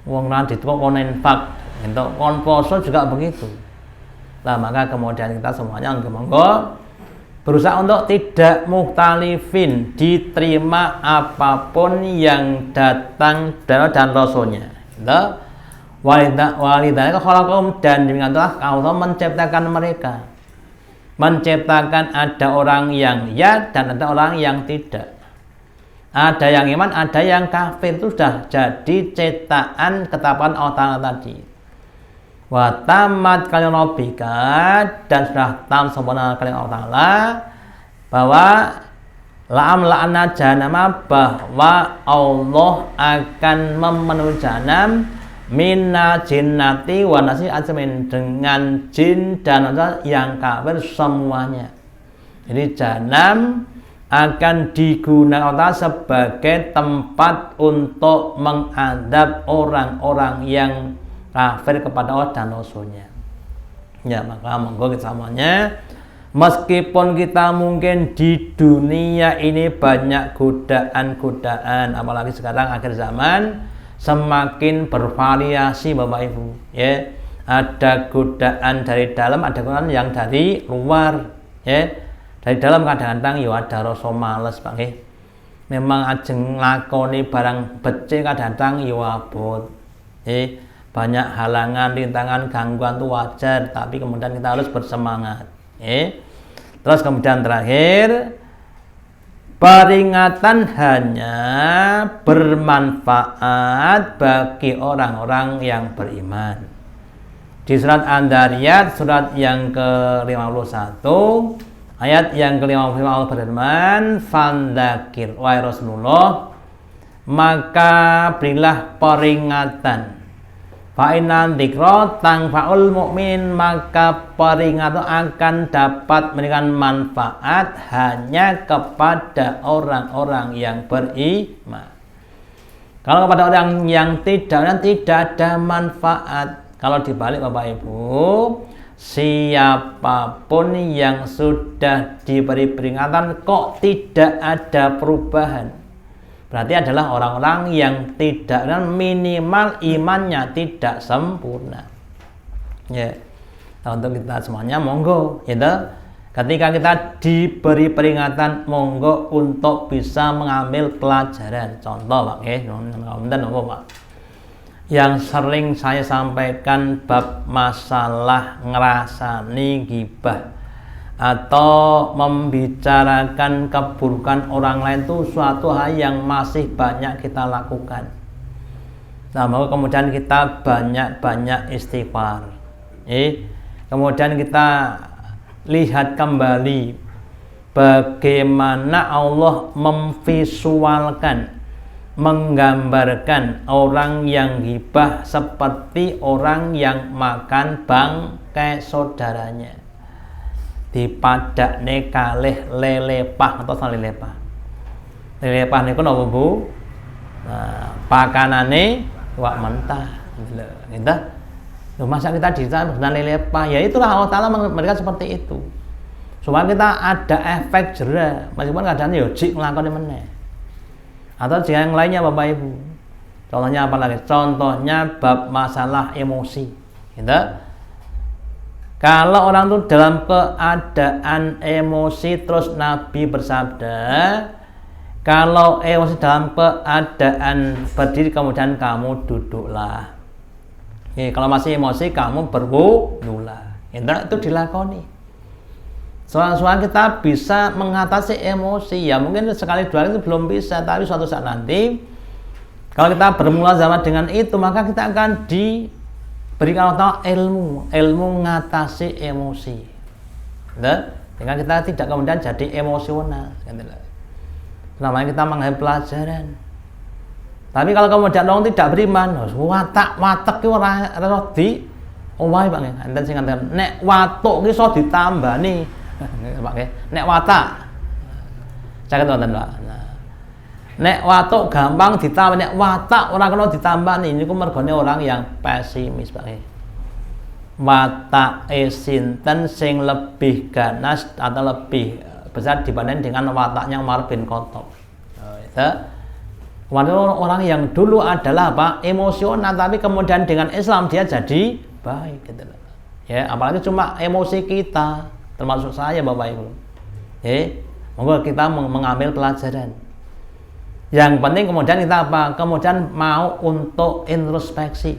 A: wong lan ditukok konen fak, itu kon poso juga begitu. Nah, maka kemudian kita semuanya monggo berusaha untuk tidak mukhtalifin, diterima apapun yang datang dan rasulnya. Walidhalika khalaqahum, dan demikian itulah Allah menciptakan mereka. Menciptakan ada orang yang ya dan ada orang yang tidak. Ada yang iman, ada yang kafir. Itu sudah jadi cetakan ketetapan Allah Ta'ala tadi. Wa tamat kalimat rabbika, dan sudah tam sempurna kalimat Allah Ta'ala bahwa la'ana jahannam, bahwa Allah akan memenuhi jahannam minna jinnati wa nasi ajmain, dengan jin dan yang kafir semuanya. Jadi jahannam akan digunakan sebagai tempat untuk mengadab orang-orang yang kafir kepada Allah dan Rasulnya. Ya, maka monggo kita semuanya, meskipun kita mungkin di dunia ini banyak godaan-godaan, apalagi sekarang akhir zaman semakin bervariasi Bapak Ibu, ya. Ada godaan dari dalam, ada godaan yang dari luar, ya. Dari dalam kadang-kadang ya ada rasa males Pak nggih. Memang ajeng nglakoni barang becik kadang-kadang ya abot. Banyak halangan, rintangan, gangguan itu wajar, tapi kemudian kita harus bersemangat. Terus kemudian terakhir, peringatan hanya bermanfaat bagi orang-orang yang beriman. Di surat An-Dariyat, surat yang ke-51, ayat yang ke-55, Allah berfirman, "Fandakir wahai Rasulullah, maka berilah peringatan. Fa inna dzikra tanfa'ul mu'min, maka peringatan akan dapat memberikan manfaat hanya kepada orang-orang yang beriman. Kalau kepada orang yang tidak ada manfaat. Kalau dibalik Bapak Ibu, siapapun yang sudah diberi peringatan kok tidak ada perubahan, berarti adalah orang-orang yang tidak, minimal imannya tidak sempurna. Ya, nah, untuk kita semuanya monggo, gitu. Ketika kita diberi peringatan, monggo untuk bisa mengambil pelajaran. Contoh Pak, Pak, yang sering saya sampaikan bab masalah ngerasani gibah atau membicarakan keburukan orang lain itu suatu hal yang masih banyak kita lakukan. Nah, maka kemudian kita banyak-banyak istighfar. Kemudian kita lihat kembali bagaimana Allah memvisualkan, menggambarkan orang yang ghibah seperti orang yang makan bangkai saudaranya. Dipadakne kalih lelepah atau salelepah. Lelepah niku napa Bu? Nah, pakanane wak mentah. Gitu. Loh, masa kita dicari dengan lelepah? Ya itulah Allah Ta'ala memberikan seperti itu. Supaya kita ada efek jera, meskipun kadang ya jik nglakoni meneh. Atau yang lainnya Bapak Ibu. Contohnya apa lagi? Contohnya bab masalah emosi. Gitu. Kalau orang itu dalam keadaan emosi, terus Nabi bersabda, kalau emosi dalam keadaan berdiri, kemudian kamu duduklah. Kalau masih emosi, kamu berwudulah. Itu dilakoni. Soal-soal kita bisa mengatasi emosi, ya mungkin sekali dua kali itu belum bisa, tapi suatu saat nanti kalau kita bermula zaman dengan itu, maka kita akan diberikan ilmu mengatasi emosi. Sehingga kita tidak kemudian jadi emosional. Namanya kita mengambil pelajaran. Tapi kalau kemudian orang tidak beriman, watak itu ora Omahe Pak nggih, enten sing ngaten nek watuk ki iso ditambani. Pak nggih, nek watak. Saged wonten Pak. Nek watuk gampang ditambah, nek watak ora kena ditambani niku mergone orang yang pesimis Pak nggih. Watake sinten sing lebih ganas atau lebih besar dibanding dengan wataknya Umar bin Khattab. Orang yang dulu adalah apa? Emosional, tapi kemudian dengan Islam dia jadi baik gitu loh. Ya, apalagi cuma emosi kita, termasuk saya Bapak Ibu. Monggo kita mengambil pelajaran. Yang penting kemudian kita apa? Kemudian mau untuk introspeksi.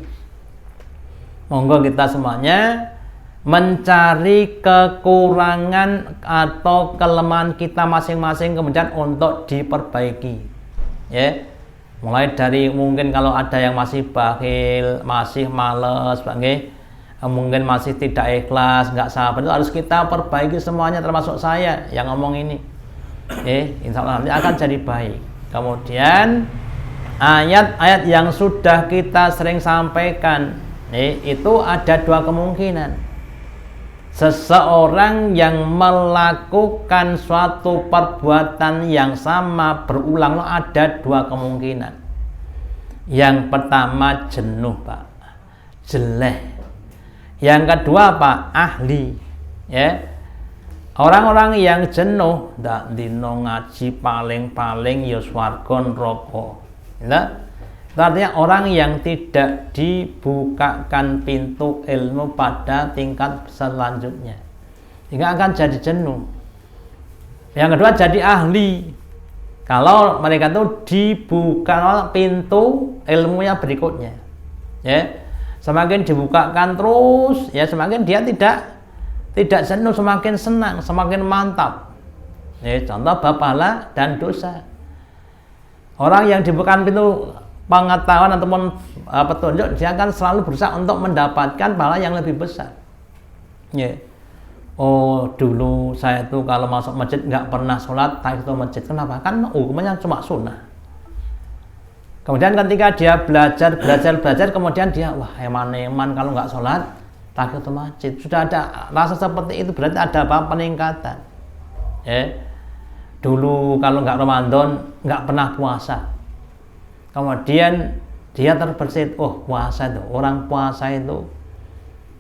A: Monggo kita semuanya mencari kekurangan atau kelemahan kita masing-masing kemudian untuk diperbaiki. Ya. Mulai dari mungkin kalau ada yang masih bakhil, masih males, Pak nggih, mungkin masih tidak ikhlas, nggak sabar, itu harus kita perbaiki semuanya, termasuk saya yang ngomong ini. Insya Allah nanti akan jadi baik. Kemudian ayat-ayat yang sudah kita sering sampaikan, itu ada dua kemungkinan. Seseorang yang melakukan suatu perbuatan yang sama berulang ada dua kemungkinan. Yang pertama jenuh Pak, jeleh. Yang kedua Pak, ahli. Ya, orang-orang yang jenuh ndak dino ngaji paling-paling ya swarga neraka. Itu artinya orang yang tidak dibukakan pintu ilmu pada tingkat selanjutnya, sehingga akan jadi jenuh. Yang kedua jadi ahli. Kalau mereka itu dibuka pintu ilmunya berikutnya, ya, semakin dibukakan terus, ya semakin dia tidak jenuh, semakin senang, semakin mantap. Contoh bab pahala dan dosa. Orang yang dibukakan pintu pengetahuan ataupun petunjuk, dia akan selalu berusaha untuk mendapatkan pahala yang lebih besar. Oh dulu saya tuh kalau masuk masjid nggak pernah sholat tahiyatul masjid. Kenapa? Kan hukumnya cuma sunnah. Kemudian ketika dia belajar, kemudian dia wah eman kalau nggak sholat tahiyatul masjid. Sudah ada rasa seperti itu, berarti ada apa? Peningkatan. Dulu kalau nggak Ramadan nggak pernah puasa. Kemudian dia terbersit, oh puasa itu, orang puasa itu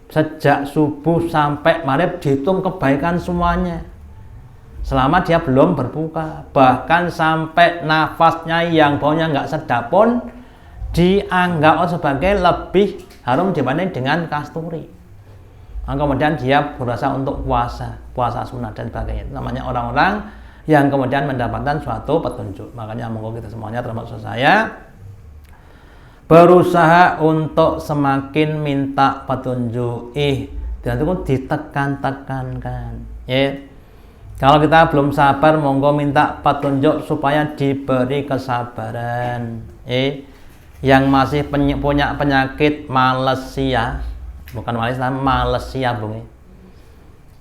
A: sejak subuh sampai maghrib dihitung kebaikan semuanya selama dia belum berbuka. Bahkan sampai nafasnya yang baunya nggak sedap pun dianggap sebagai lebih harum dibanding dengan kasturi. Nah, kemudian dia berusaha untuk puasa sunnah dan sebagainya. Itu namanya orang-orang yang kemudian mendapatkan suatu petunjuk. Makanya monggo kita semuanya termasuk saya berusaha untuk semakin minta petunjuk. Dan itu ditekan-tekankan. Kalau kita belum sabar, monggo minta petunjuk supaya diberi kesabaran. Yang masih punya penyakit malesia, bukan malesia, Bung.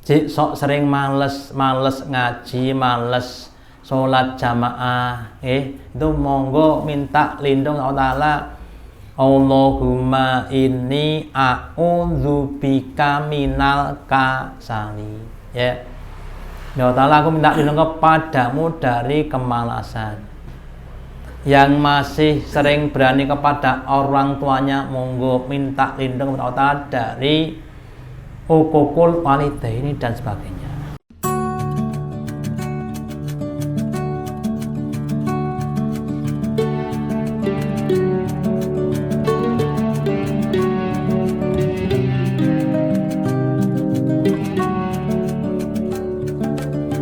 A: Sok sering males ngaji, males sholat jamaah. Itu monggo minta lindung Allah Ta'ala. Allahumma inni a'udzubika minal kasali. Ya Allah, aku minta lindung kepadamu dari kemalasan. Yang masih sering berani kepada orang tuanya, monggo minta lindung kepada Allah dari hukukul walidaini dan sebagainya.